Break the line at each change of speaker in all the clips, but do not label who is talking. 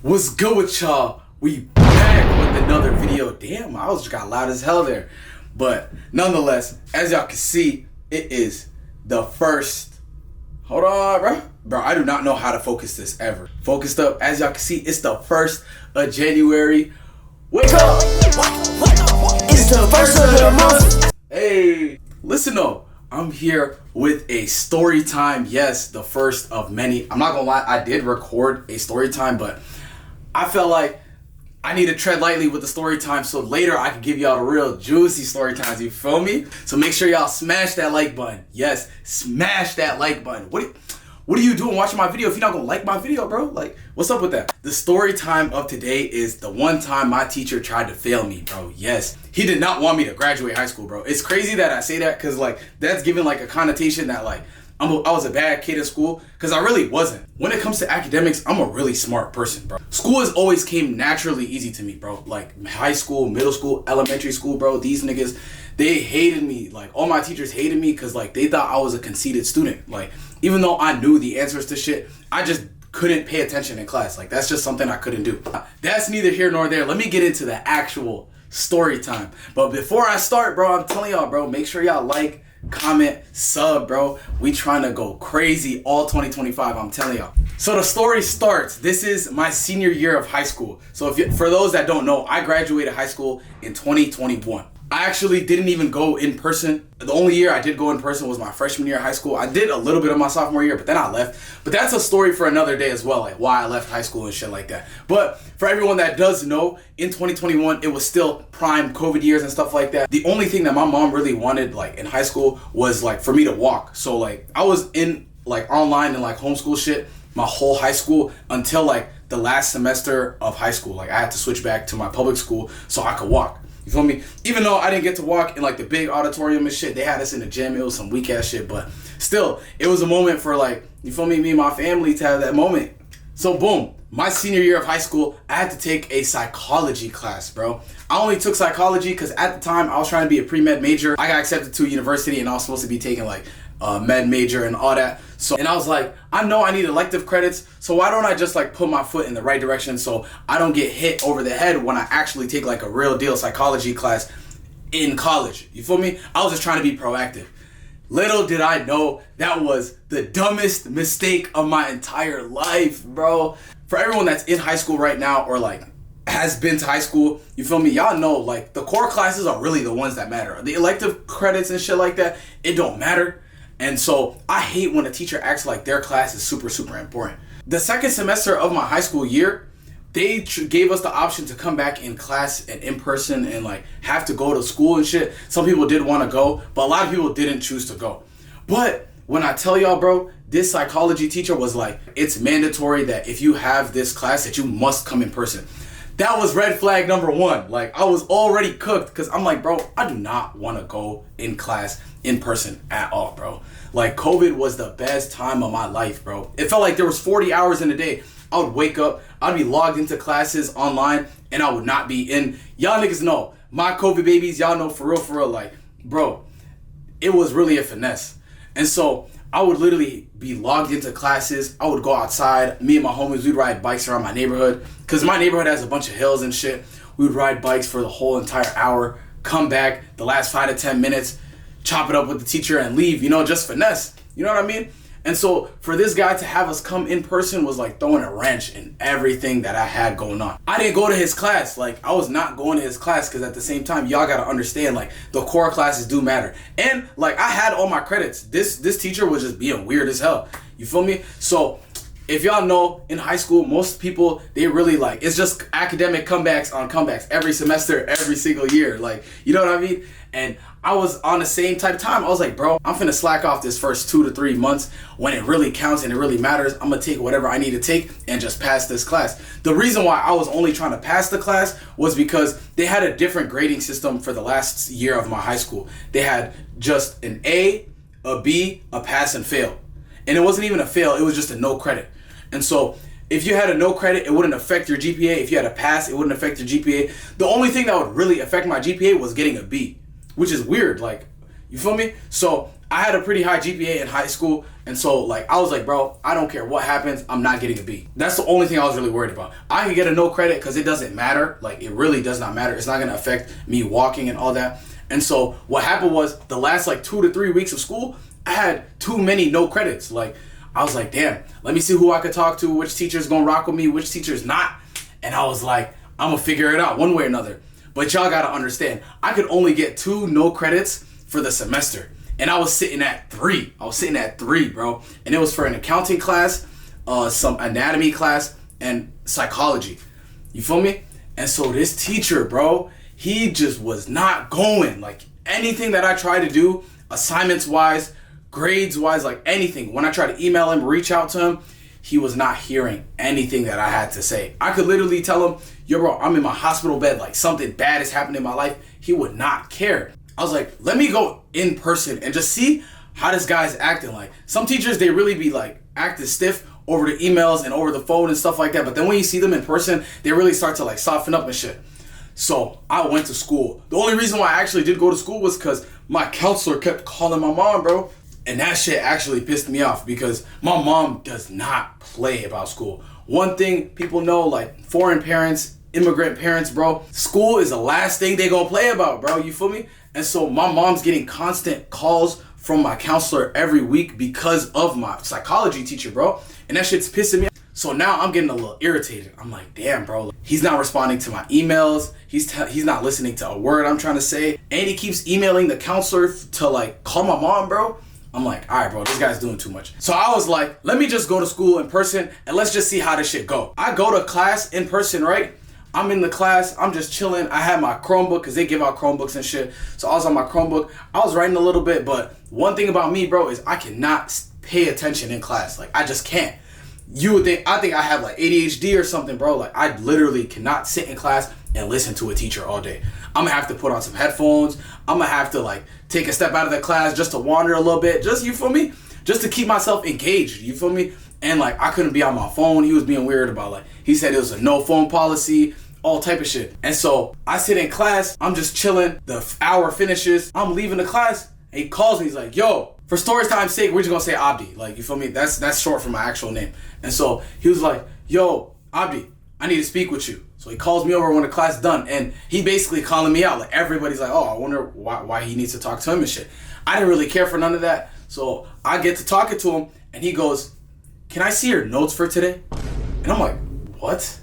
What's good with y'all? We back with another video. Damn, I just got loud as hell there. But nonetheless, as y'all can see, it is the first. Hold on, bro. Bro, I do not know how to focus this ever. Focused up. As y'all can see, it's the 1st of January. Wake up!
It's the first of the month.
Hey, listen though. I'm here with a story time. Yes, the first of many. I'm not gonna lie, I did record a story time, but I felt like I need to tread lightly with the story time so later I can give y'all the real juicy story times, you feel me? So make sure y'all smash that like button. Yes, smash that like button. What are you doing watching my video if you're not gonna like my video, bro? Like, what's up with that? The story time of today is the one time my teacher tried to fail me, bro. Yes, he did not want me to graduate high school, bro. It's crazy that I say that because like that's given like a connotation that like I was a bad kid in school, because I really wasn't. When it comes to academics, I'm a really smart person, bro. School has always came naturally easy to me, bro. Like high school, middle school, elementary school, bro. These niggas, they hated me. Like all my teachers hated me because like they thought I was a conceited student. Like even though I knew the answers to shit, I just couldn't pay attention in class. Like that's just something I couldn't do. That's neither here nor there. Let me get into the actual story time. But before I start, bro, I'm telling y'all, bro, make sure y'all like, comment, sub, bro. We trying to go crazy all 2025, I'm telling y'all. So the story starts. This is my senior year of high school. So for those that don't know, I graduated high school in 2021. I actually didn't even go in person. The only year I did go in person was my freshman year of high school. I did a little bit of my sophomore year, but then I left. But that's a story for another day as well, like why I left high school and shit like that. But for everyone that does know, in 2021, it was still prime COVID years and stuff like that. The only thing that my mom really wanted like in high school was like for me to walk. So like I was in like online and like homeschool shit my whole high school until like the last semester of high school. Like I had to switch back to my public school so I could walk. You feel me? Even though I didn't get to walk in like the big auditorium and shit, they had us in the gym. It was some weak ass shit, but still, it was a moment for like, you feel me and my family to have that moment. So boom, my senior year of high school, I had to take a psychology class, bro. I only took psychology because at the time I was trying to be a pre-med major. I got accepted to a university and I was supposed to be taking like med major and all that. And I was like, I know I need elective credits, so why don't I just like put my foot in the right direction so I don't get hit over the head when I actually take like a real deal psychology class in college. You feel me? I was just trying to be proactive. Little did I know that was the dumbest mistake of my entire life, bro. For everyone that's in high school right now or like has been to high school, you feel me? Y'all know like the core classes are really the ones that matter. The elective credits and shit like that, it don't matter. And so I hate when a teacher acts like their class is super, super important. The second semester of my high school year, they gave us the option to come back in class and in person and like have to go to school and shit. Some people did want to go, but a lot of people didn't choose to go. But when I tell y'all, bro, this psychology teacher was like, it's mandatory that if you have this class that you must come in person. That was red flag number one. Like I was already cooked because I'm like, bro, I do not want to go in class in person at all, bro. Like COVID was the best time of my life, bro. It felt like there was 40 hours in a day. I would wake up, I'd be logged into classes online and I would not be in. Y'all niggas know, my COVID babies, y'all know for real, like, bro, it was really a finesse. And so I would literally be logged into classes. I would go outside. Me and my homies, we'd ride bikes around my neighborhood. Because my neighborhood has a bunch of hills and shit. We would ride bikes for the whole entire hour. Come back the last 5 to 10 minutes. Chop it up with the teacher and leave. You know, just finesse. You know what I mean? And so for this guy to have us come in person was like throwing a wrench in everything that I had going on. I didn't go to his class. Like I was not going to his class because at the same time, y'all got to understand like the core classes do matter. And like I had all my credits. This teacher was just being weird as hell. You feel me? So if y'all know in high school, most people, they really like, it's just academic comebacks on comebacks every semester, every single year. Like, you know what I mean? And I was on the same type of time. I was like, bro, I'm finna slack off this first 2 to 3 months when it really counts and it really matters. I'm gonna take whatever I need to take and just pass this class. The reason why I was only trying to pass the class was because they had a different grading system for the last year of my high school. They had just an A, a B, a pass and fail. And it wasn't even a fail, it was just a no credit. And so if you had a no credit, it wouldn't affect your GPA. If you had a pass, it wouldn't affect your GPA. The only thing that would really affect my GPA was getting a B, which is weird. Like, you feel me? So I had a pretty high GPA in high school, and so like I was like, bro, I don't care what happens, I'm not getting a B. That's the only thing I was really worried about. I could get a no credit because it doesn't matter. Like it really does not matter. It's not gonna affect me walking and all that. And so what happened was the last like 2 to 3 weeks of school, I had too many no credits. Like I was like, damn, let me see who I could talk to, which teacher's gonna rock with me, which teacher's not. And I was like, I'm gonna figure it out one way or another. But y'all gotta understand, I could only get 2 no credits for the semester. And I was sitting at 3. I was sitting at 3, bro. And it was for an accounting class, some anatomy class, and psychology. You feel me? And so this teacher, bro, he just was not going. Like anything that I tried to do, assignments-wise, grades-wise, like anything. When I tried to email him, reach out to him, he was not hearing anything that I had to say. I could literally tell him, yo, bro, I'm in my hospital bed. Like something bad is happening in my life. He would not care. I was like, let me go in person and just see how this guy's acting. Like some teachers, they really be like acting stiff over the emails and over the phone and stuff like that. But then when you see them in person, they really start to like soften up and shit. So I went to school. The only reason why I actually did go to school was because my counselor kept calling my mom, bro. And that shit actually pissed me off because my mom does not play about school. One thing people know, like foreign parents, immigrant parents, bro, school is the last thing they gonna play about, bro. You feel me? And so my mom's getting constant calls from my counselor every week because of my psychology teacher, bro. And that shit's pissing me off. So now I'm getting a little irritated. I'm like, damn, bro, he's not responding to my emails. He's not listening to a word I'm trying to say. And he keeps emailing the counselor to like call my mom, bro. I'm like, all right, bro, this guy's doing too much. So I was like, let me just go to school in person and let's just see how this shit go. I go to class in person, right? I'm in the class, I'm just chilling. I had my Chromebook because they give out Chromebooks and shit. So I was on my Chromebook. I was writing a little bit, but one thing about me, bro, is I cannot pay attention in class. Like I just can't. You would think, I think I have like ADHD or something, bro. Like I literally cannot sit in class and listen to a teacher all day. I'm gonna have to put on some headphones. I'm gonna have to like take a step out of the class just to wander a little bit. Just, you feel me? Just to keep myself engaged, you feel me? And like I couldn't be on my phone. He was being weird about like, he said it was a no phone policy, all type of shit. And so I sit in class, I'm just chilling. The hour finishes, I'm leaving the class, and he calls me. He's like, yo, for story time's sake, we're just gonna say Abdi. Like, you feel me? That's short for my actual name. And so he was like, yo, Abdi, I need to speak with you. So he calls me over when the class is done, and he basically calling me out. Like everybody's like, oh, I wonder why he needs to talk to him and shit. I didn't really care for none of that. So I get to talking to him, and he goes, can I see your notes for today? And I'm like, what?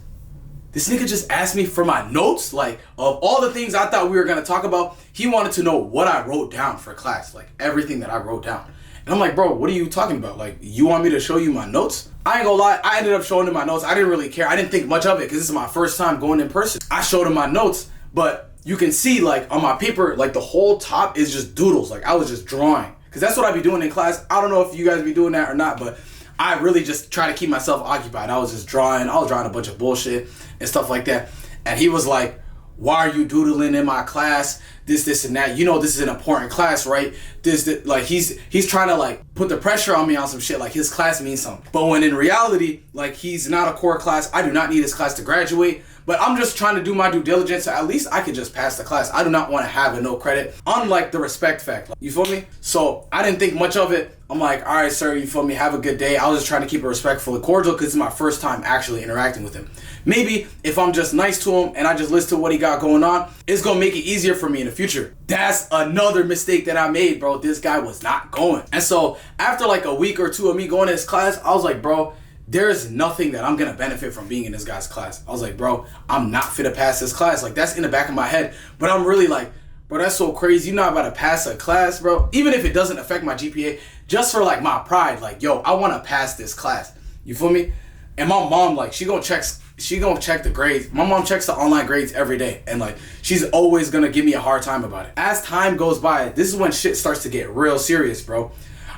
This nigga just asked me for my notes? Like, of all the things I thought we were gonna talk about, he wanted to know what I wrote down for class. Like, everything that I wrote down. And I'm like, bro, what are you talking about? Like, you want me to show you my notes? I ain't gonna lie, I ended up showing him my notes. I didn't really care. I didn't think much of it because this is my first time going in person. I showed him my notes, but you can see like on my paper, like the whole top is just doodles. Like I was just drawing. Because that's what I be doing in class. I don't know if you guys be doing that or not, but I really just try to keep myself occupied. I was just drawing. I was drawing a bunch of bullshit and stuff like that. And he was like, why are you doodling in my class? This, and that. You know this is an important class, right? This, like he's trying to like put the pressure on me on some shit. Like his class means something. But when in reality, like he's not a core class. I do not need his class to graduate. But I'm just trying to do my due diligence so at least I could just pass the class. I do not want to have a no credit, unlike the respect fact. You feel me? So I didn't think much of it. I'm like, all right, sir, you feel me? Have a good day. I was just trying to keep it respectful and cordial because it's my first time actually interacting with him. Maybe if I'm just nice to him and I just listen to what he got going on, it's going to make it easier for me in the future. That's another mistake that I made, bro. This guy was not going. And so after like a week or two of me going to his class, I was like, bro, there's nothing that I'm going to benefit from being in this guy's class. I was like, bro, I'm not fit to pass this class. Like, that's in the back of my head. But I'm really like, bro, that's so crazy. You're not about to pass a class, bro. Even if it doesn't affect my GPA, just for like my pride. Like, yo, I want to pass this class. You feel me? And my mom, like, she gonna check the grades. My mom checks the online grades every day. And like, she's always gonna give me a hard time about it. As time goes by, this is when shit starts to get real serious, bro.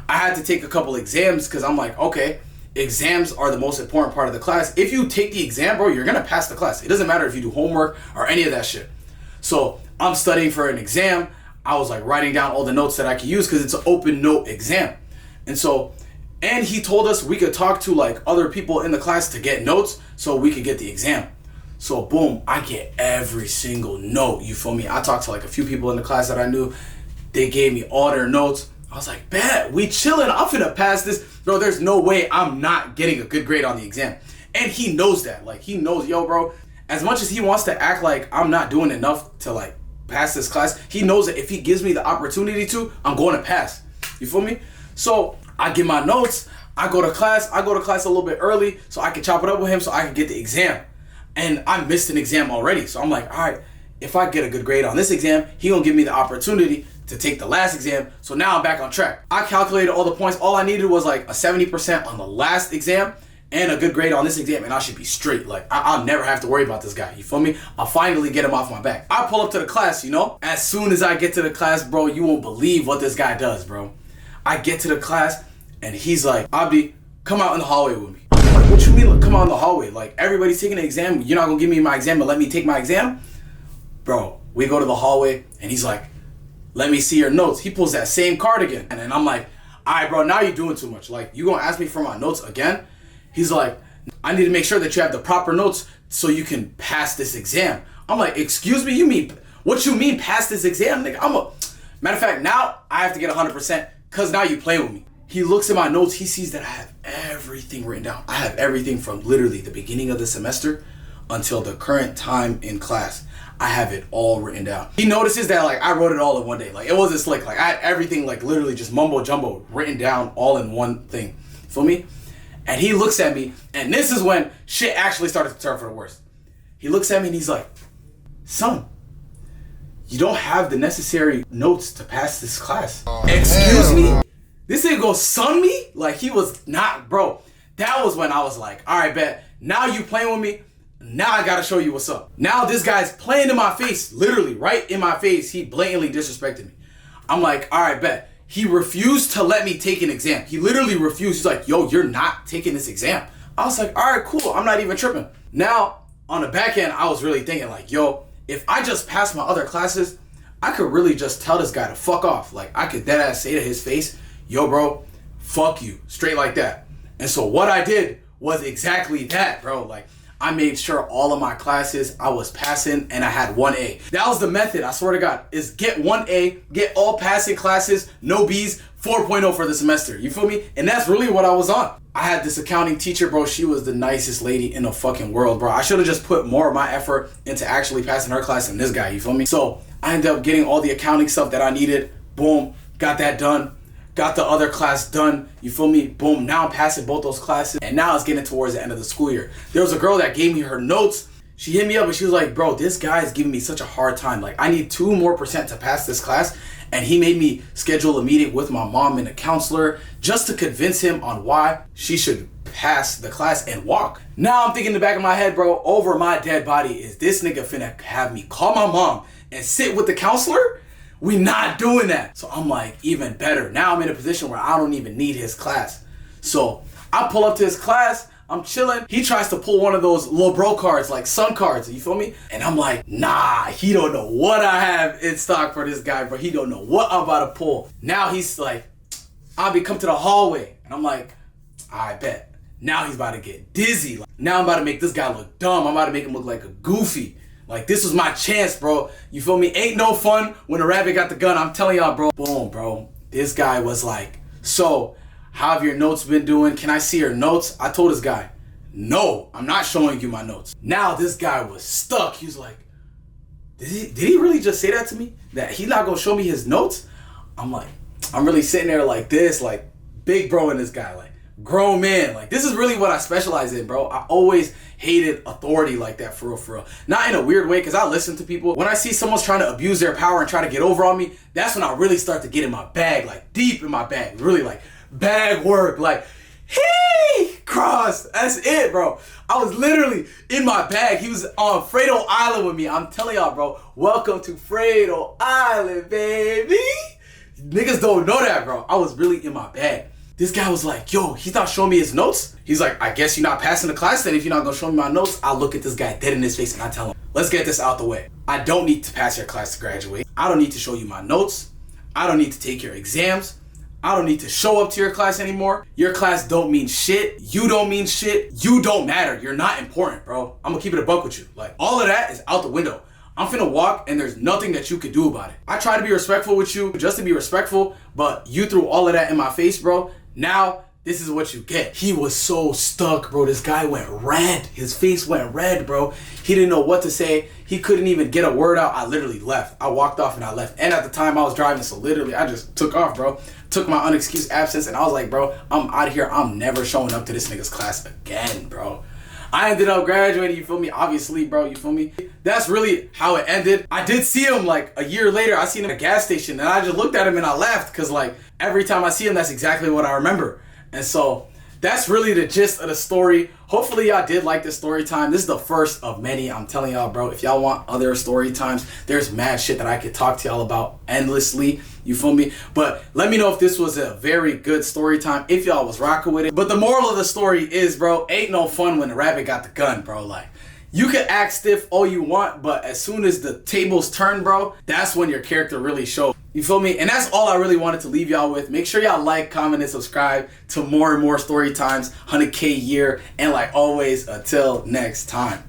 I had to take a couple exams because I'm like, okay, exams are the most important part of the class. If you take the exam, bro, you're gonna pass the class. It doesn't matter if you do homework or any of that shit. So I'm studying for an exam. I was like writing down all the notes that I could use because it's an open note exam. And he told us we could talk to like other people in the class to get notes so we could get the exam. So boom, I get every single note. You feel me? I talked to like a few people in the class that I knew. They gave me all their notes. I was like, bet, we chilling. I'm finna pass this. Bro, there's no way I'm not getting a good grade on the exam. And he knows that. Like, he knows, yo, bro, as much as he wants to act like I'm not doing enough to, like, pass this class, he knows that if he gives me the opportunity to, I'm going to pass. You feel me? So I get my notes. I go to class a little bit early so I can chop it up with him so I can get the exam. And I missed an exam already. So I'm like, all right, if I get a good grade on this exam, he gonna give me the opportunity to take the last exam. So now I'm back on track. I calculated all the points. All I needed was like a 70% on the last exam and a good grade on this exam, and I should be straight. Like, I'll never have to worry about this guy. You feel me? I'll finally get him off my back. I pull up to the class, you know? As soon as I get to the class, bro, you won't believe what this guy does, bro. I get to the class, and he's like, Abdi, come out in the hallway with me. I'm like, what you mean, like, come out in the hallway? Like, everybody's taking the exam. You're not gonna give me my exam, but let me take my exam? Bro, we go to the hallway, and he's like, let me see your notes. He pulls that same card again. And then I'm like, all right, bro, now you're doing too much. Like, you gonna ask me for my notes again? He's like, I need to make sure that you have the proper notes so you can pass this exam. I'm like, excuse me, what you mean pass this exam, nigga? Matter of fact, now I have to get 100% because now you play with me. He looks at my notes, he sees that I have everything written down. I have everything from literally the beginning of the semester until the current time in class. I have it all written down. He notices that, like, I wrote it all in one day. Like, it wasn't slick. Like, I had everything, like, literally just mumbo jumbo written down all in one thing. Feel me? And he looks at me, and this is when shit actually started to turn for the worst. He looks at me and he's like, son, you don't have the necessary notes to pass this class. Excuse me? This nigga go son me? Like, he was not, bro. That was when I was like, all right, bet. Now you playing with me. Now I gotta show you what's up. Now this guy's playing in my face, literally right in my face. He blatantly disrespected me. I'm like, all right, bet. He refused to let me take an exam. He literally refused. He's like, yo, you're not taking this exam. I was like, all right, cool. I'm not even tripping. Now, on the back end, I was really thinking like, yo, if I just pass my other classes, I could really just tell this guy to fuck off. Like, I could deadass say to his face, yo, bro, fuck you. Straight like that. And so what I did was exactly that, bro. Like, I made sure all of my classes I was passing and I had 1A. That was the method, I swear to God, is get 1A, get all passing classes, no B's, 4.0 for the semester. You feel me? And that's really what I was on. I had this accounting teacher, bro. She was the nicest lady in the fucking world, bro. I should have just put more of my effort into actually passing her class than this guy, you feel me? So I ended up getting all the accounting stuff that I needed. Boom, got that done. Got the other class done, you feel me? Boom, now I'm passing both those classes, and now it's getting towards the end of the school year. There was a girl that gave me her notes. She hit me up and she was like, bro, this guy is giving me such a hard time. Like, I need 2% more to pass this class. And he made me schedule a meeting with my mom and a counselor just to convince him on why she should pass the class and walk. Now I'm thinking in the back of my head, bro, over my dead body, is this nigga finna have me call my mom and sit with the counselor? We not doing that. So I'm like, even better. Now I'm in a position where I don't even need his class. So I pull up to his class, I'm chilling. He tries to pull one of those little bro cards, like Sun cards, you feel me? And I'm like, nah, he don't know what I have in stock for this guy, bro. He don't know what I'm about to pull. Now he's like, I'll come to the hallway. And I'm like, I bet. Now he's about to get dizzy. Now I'm about to make this guy look dumb. I'm about to make him look like a goofy. Like, this was my chance, bro. You feel me? Ain't no fun when a rabbit got the gun. I'm telling y'all, bro. Boom, bro. This guy was like, so, how have your notes been doing? Can I see your notes? I told this guy, no, I'm not showing you my notes. Now this guy was stuck. He was like, did he really just say that to me? That he not gonna show me his notes? I'm like, I'm really sitting there like this, like big bro in this guy, like grown man. Like, this is really what I specialize in, bro. I always hated authority like that, for real, for real. Not in a weird way, because I listen to people. When I see someone's trying to abuse their power and try to get over on me, that's when I really start to get in my bag, like deep in my bag. Really like bag work, like, hey, cross. That's it, bro. I was literally in my bag. He was on Fredo Island with me. I'm telling y'all, bro, welcome to Fredo Island, baby. Niggas don't know that, bro. I was really in my bag. This guy was like, yo, he's not showing me his notes? He's like, I guess you're not passing the class then. If you're not gonna show me my notes, I'll look at this guy dead in his face and I tell him, let's get this out the way. I don't need to pass your class to graduate. I don't need to show you my notes. I don't need to take your exams. I don't need to show up to your class anymore. Your class don't mean shit. You don't mean shit. You don't matter. You're not important, bro. I'm gonna keep it a buck with you. Like, all of that is out the window. I'm finna walk and there's nothing that you could do about it. I try to be respectful with you just to be respectful, but you threw all of that in my face, bro. Now, this is what you get. He was so stuck, bro. This guy went red. His face went red, bro. He didn't know what to say. He couldn't even get a word out. I literally left. I walked off and I left. And at the time I was driving, so literally I just took off, bro. Took my unexcused absence and I was like, bro, I'm out of here. I'm never showing up to this nigga's class again, bro. I ended up graduating, you feel me? Obviously, bro, you feel me? That's really how it ended. I did see him like a year later. I seen him at a gas station and I just looked at him and I laughed because like every time I see him, that's exactly what I remember. And so that's really the gist of the story. Hopefully y'all did like this story time. This is the first of many. I'm telling y'all, bro, if y'all want other story times, there's mad shit that I could talk to y'all about endlessly. You feel me? But let me know if this was a very good story time, if y'all was rocking with it. But the moral of the story is, bro, ain't no fun when the rabbit got the gun, bro. Like, you can act stiff all you want, but as soon as the tables turn, bro, that's when your character really shows. You feel me? And that's all I really wanted to leave y'all with. Make sure y'all like, comment, and subscribe to more and more story times, 100K year. And like always, until next time.